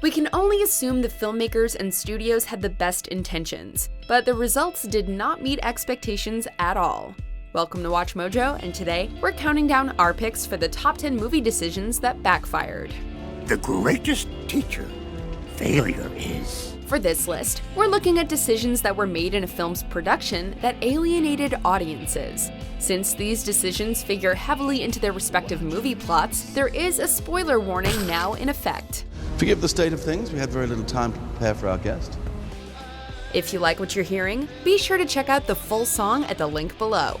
We can only assume the filmmakers and studios had the best intentions, but the results did not meet expectations at all. Welcome to Watch Mojo, and today we're counting down our picks for the top 10 movie decisions that backfired. The greatest teacher, failure is. For this list, we're looking at decisions that were made in a film's production that alienated audiences. Since these decisions figure heavily into their respective movie plots, there is a spoiler warning now in effect. Forgive the state of things, we had very little time to prepare for our guest. If you like what you're hearing, be sure to check out the full song at the link below.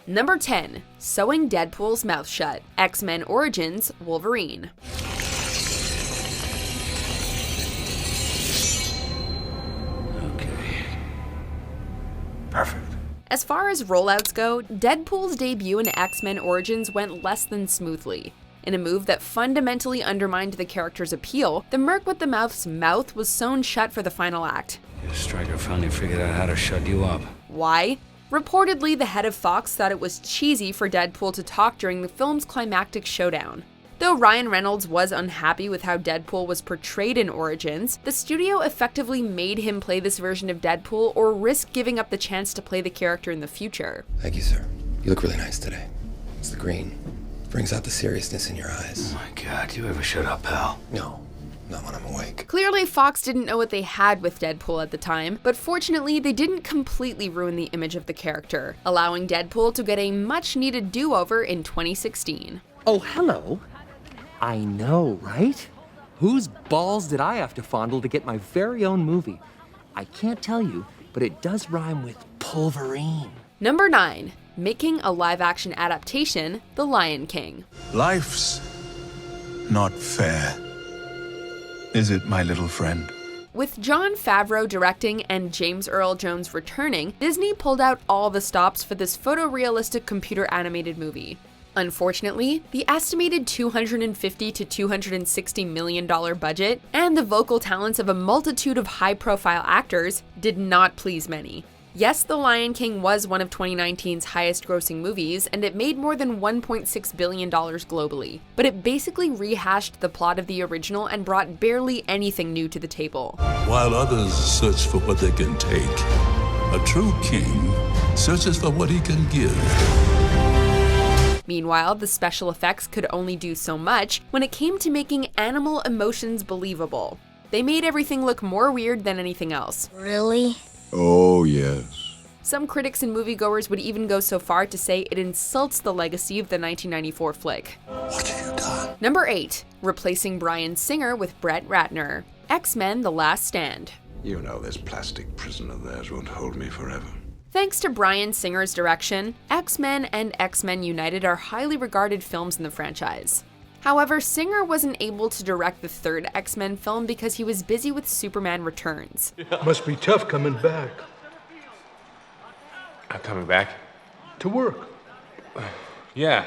Number 10. Sewing Deadpool's Mouth Shut. X-Men Origins Wolverine. Okay. Perfect. As far as rollouts go, Deadpool's debut in X-Men Origins went less than smoothly. In a move that fundamentally undermined the character's appeal, the Merc with the Mouth's mouth was sewn shut for the final act. Your striker finally figured out how to shut you up. Why? Reportedly, the head of Fox thought it was cheesy for Deadpool to talk during the film's climactic showdown. Though Ryan Reynolds was unhappy with how Deadpool was portrayed in Origins, the studio effectively made him play this version of Deadpool or risk giving up the chance to play the character in the future. Thank you, sir. You look really nice today. It's the green. It brings out the seriousness in your eyes. Oh my God, you ever shut up, pal? No, not when I'm awake. Clearly, Fox didn't know what they had with Deadpool at the time, but fortunately, they didn't completely ruin the image of the character, allowing Deadpool to get a much-needed do-over in 2016. Oh, hello. I know, right? Whose balls did I have to fondle to get my very own movie? I can't tell you, but it does rhyme with Wolverine. Number 9. Making a live-action adaptation, The Lion King. Life's not fair. Is it, my little friend? With Jon Favreau directing and James Earl Jones returning, Disney pulled out all the stops for this photorealistic computer-animated movie. Unfortunately, the estimated $250 to $260 million budget and the vocal talents of a multitude of high-profile actors did not please many. Yes, The Lion King was one of 2019's highest-grossing movies, and it made more than $1.6 billion globally, but it basically rehashed the plot of the original and brought barely anything new to the table. While others search for what they can take, a true king searches for what he can give. Meanwhile, the special effects could only do so much when it came to making animal emotions believable. They made everything look more weird than anything else. Really? Oh, yes. Some critics and moviegoers would even go so far to say it insults the legacy of the 1994 flick. What have you done? Number 8. Replacing Bryan Singer with Brett Ratner. X-Men: The Last Stand. You know this plastic prison of theirs won't hold me forever. Thanks to Bryan Singer's direction, X-Men and X-Men United are highly regarded films in the franchise. However, Singer wasn't able to direct the third X-Men film because he was busy with Superman Returns. Must be tough coming back. I'm coming back? To work. Yeah.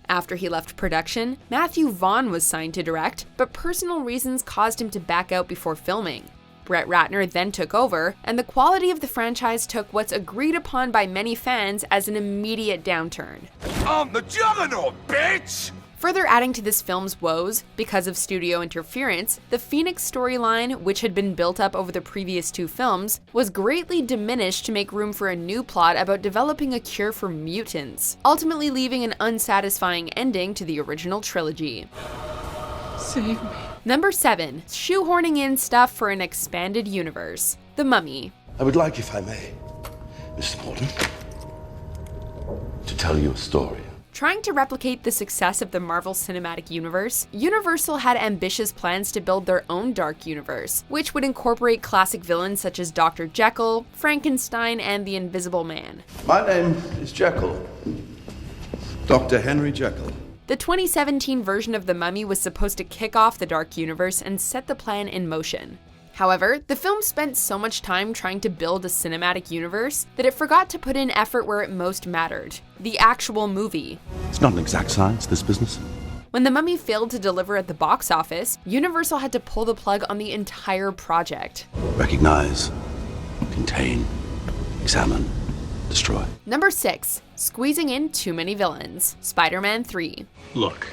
After he left production, Matthew Vaughn was signed to direct, but personal reasons caused him to back out before filming. Brett Ratner then took over, and the quality of the franchise took what's agreed upon by many fans as an immediate downturn. I'm the juggernaut, bitch! Further adding to this film's woes, because of studio interference, the Phoenix storyline, which had been built up over the previous two films, was greatly diminished to make room for a new plot about developing a cure for mutants, ultimately leaving an unsatisfying ending to the original trilogy. Save me. Number 7. Shoehorning in stuff for an expanded universe. The Mummy. I would like, if I may, Mr. Morton, to tell you a story. Trying to replicate the success of the Marvel Cinematic Universe, Universal had ambitious plans to build their own dark universe, which would incorporate classic villains such as Dr. Jekyll, Frankenstein, and the Invisible Man. My name is Jekyll. Dr. Henry Jekyll. The 2017 version of The Mummy was supposed to kick off the dark universe and set the plan in motion. However, the film spent so much time trying to build a cinematic universe that it forgot to put in effort where it most mattered: the actual movie. It's not an exact science, this business. When The Mummy failed to deliver at the box office, Universal had to pull the plug on the entire project. Recognize, contain, examine, destroy. Number 6. Squeezing in too many villains. Spider-Man 3. Look,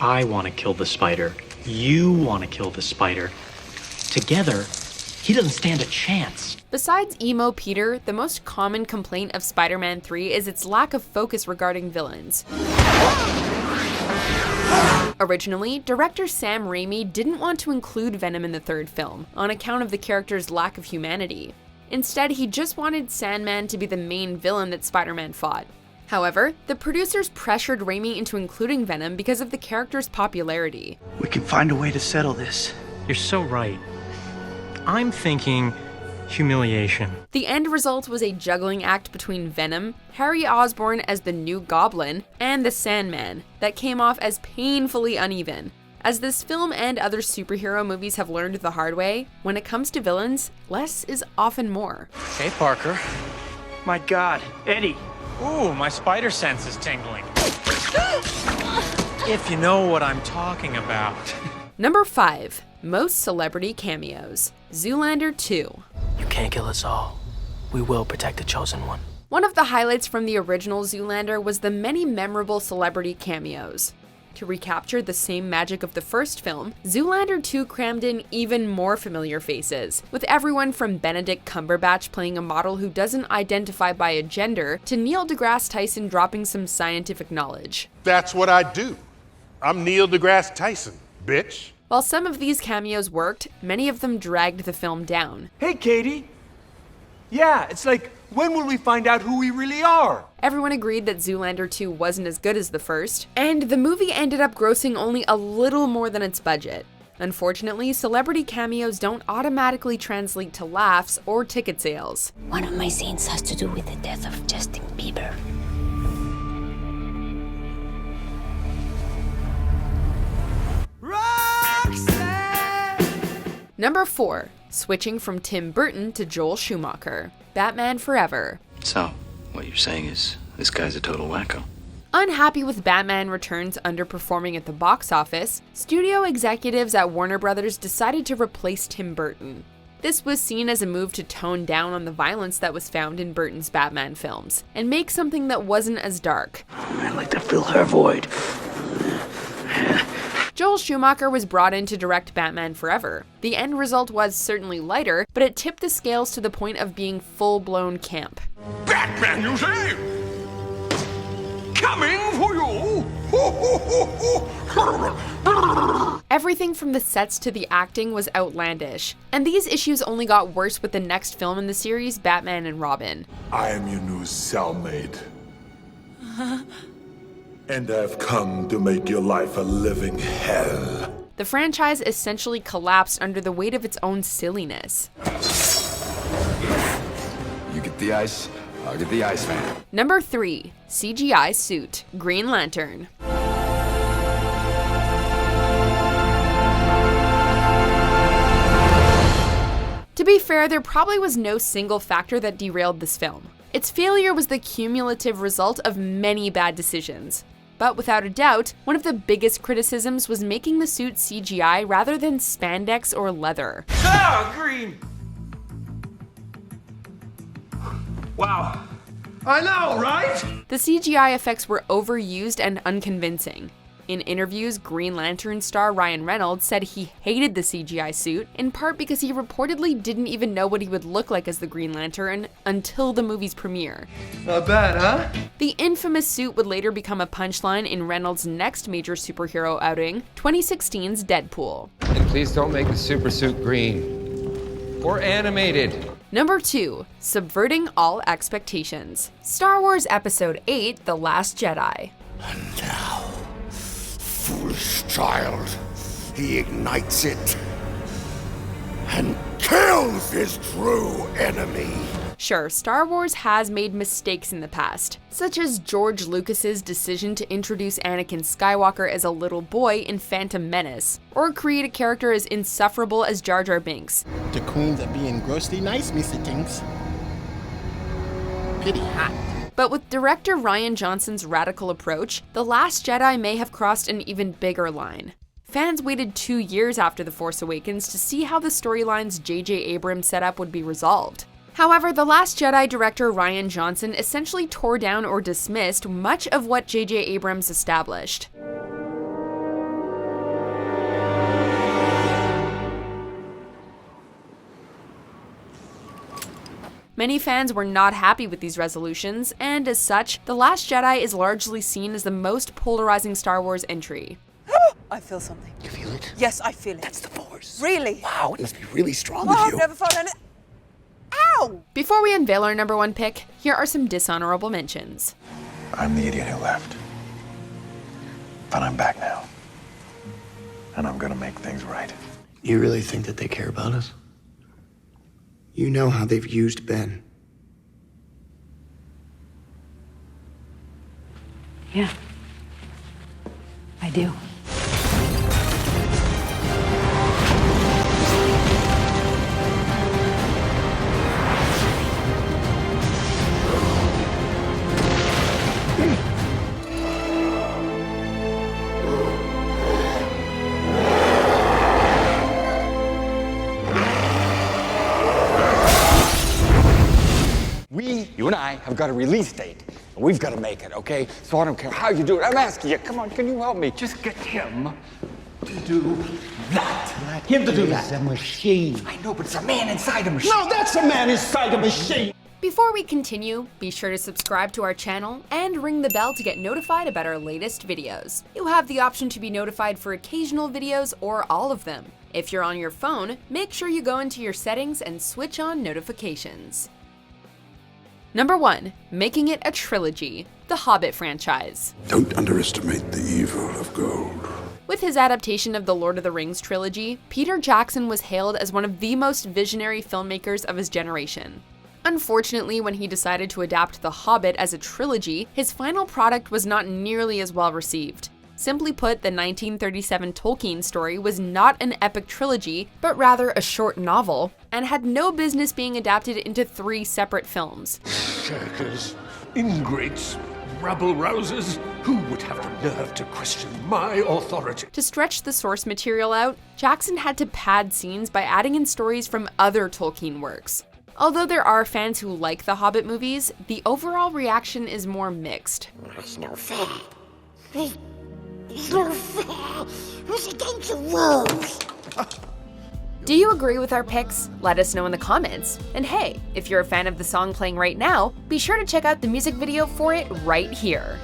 I want to kill the spider. You want to kill the spider. Together, he doesn't stand a chance. Besides Emo Peter, the most common complaint of Spider-Man 3 is its lack of focus regarding villains. Originally, director Sam Raimi didn't want to include Venom in the third film, on account of the character's lack of humanity. Instead, he just wanted Sandman to be the main villain that Spider-Man fought. However, the producers pressured Raimi into including Venom because of the character's popularity. We can find a way to settle this. You're so right. I'm thinking humiliation. The end result was a juggling act between Venom, Harry Osborn as the new Goblin, and the Sandman that came off as painfully uneven. As this film and other superhero movies have learned the hard way, when it comes to villains, less is often more. Hey, Parker. My God, Eddie. Ooh, my spider sense is tingling. If you know what I'm talking about. Number 5. Most celebrity cameos. Zoolander 2. You can't kill us all. We will protect the chosen one. One of the highlights from the original Zoolander was the many memorable celebrity cameos. To recapture the same magic of the first film, Zoolander 2 crammed in even more familiar faces, with everyone from Benedict Cumberbatch playing a model who doesn't identify by a gender, to Neil deGrasse Tyson dropping some scientific knowledge. That's what I do. I'm Neil deGrasse Tyson, bitch. While some of these cameos worked, many of them dragged the film down. Hey, Katie. Yeah, it's like, when will we find out who we really are? Everyone agreed that Zoolander 2 wasn't as good as the first, and the movie ended up grossing only a little more than its budget. Unfortunately, celebrity cameos don't automatically translate to laughs or ticket sales. One of my scenes has to do with the death of Justin Bieber. Number 4. Switching from Tim Burton to Joel Schumacher. Batman Forever. So, what you're saying is, this guy's a total wacko. Unhappy with Batman Returns underperforming at the box office, studio executives at Warner Brothers decided to replace Tim Burton. This was seen as a move to tone down on the violence that was found in Burton's Batman films, and make something that wasn't as dark. I'd like to fill her void. Joel Schumacher was brought in to direct Batman Forever. The end result was certainly lighter, but it tipped the scales to the point of being full-blown camp. Batman, you say? Coming for you! Everything from the sets to the acting was outlandish, and these issues only got worse with the next film in the series, Batman and Robin. I am your new cellmate. And I've come to make your life a living hell. The franchise essentially collapsed under the weight of its own silliness. You get the ice, I'll get the ice man. Number 3. CGI suit. Green Lantern. To be fair, there probably was no single factor that derailed this film. Its failure was the cumulative result of many bad decisions. But without a doubt, one of the biggest criticisms was making the suit CGI rather than spandex or leather. Ah, green! Wow. I know, right? The CGI effects were overused and unconvincing. In interviews, Green Lantern star Ryan Reynolds said he hated the CGI suit, in part because he reportedly didn't even know what he would look like as the Green Lantern until the movie's premiere. Not bad, huh? The infamous suit would later become a punchline in Reynolds' next major superhero outing, 2016's Deadpool. And please don't make the super suit green. Or animated. Number 2. Subverting All Expectations. Star Wars Episode 8, The Last Jedi. And now, foolish child, he ignites it and kills his true enemy. Sure, Star Wars has made mistakes in the past, such as George Lucas's decision to introduce Anakin Skywalker as a little boy in Phantom Menace, or create a character as insufferable as Jar Jar Binks. The queens are being grossly nice, Mr. Tinks. Pity hot. But with director Rian Johnson's radical approach, The Last Jedi may have crossed an even bigger line. Fans waited 2 years after The Force Awakens to see how the storylines J.J. Abrams set up would be resolved. However, The Last Jedi director Rian Johnson essentially tore down or dismissed much of what J.J. Abrams established. Many fans were not happy with these resolutions, and as such, The Last Jedi is largely seen as the most polarizing Star Wars entry. I feel something. You feel it? Yes, I feel it. That's the Force. Really? Wow, it must be really strong Oh, with I've you. never felt any... Ow! Before we unveil our number one pick, here are some dishonorable mentions. I'm the idiot who left. But I'm back now. And I'm gonna make things right. You really think that they care about us? You know how they've used Ben. Yeah. I do. You and I have got a release date, and we've got to make it, okay? So I don't care how you do it. I'm asking you, come on, can you help me? Just get him to do that. Him to do that. He's a machine. I know, but it's a man inside a machine. No, that's a man inside a machine. Before we continue, be sure to subscribe to our channel and ring the bell to get notified about our latest videos. You have the option to be notified for occasional videos or all of them. If you're on your phone, make sure you go into your settings and switch on notifications. Number 1, making it a trilogy, the Hobbit franchise. Don't underestimate the evil of gold. With his adaptation of the Lord of the Rings trilogy, Peter Jackson was hailed as one of the most visionary filmmakers of his generation. Unfortunately, when he decided to adapt The Hobbit as a trilogy, his final product was not nearly as well received. Simply put, the 1937 Tolkien story was not an epic trilogy, but rather a short novel, and had no business being adapted into 3 separate films. Shirkers, ingrates, rabble-rousers, who would have the nerve to question my authority? To stretch the source material out, Jackson had to pad scenes by adding in stories from other Tolkien works. Although there are fans who like the Hobbit movies, the overall reaction is more mixed. It's no fair. It's no fair. It's against the rules. Do you agree with our picks? Let us know in the comments. And hey, if you're a fan of the song playing right now, be sure to check out the music video for it right here.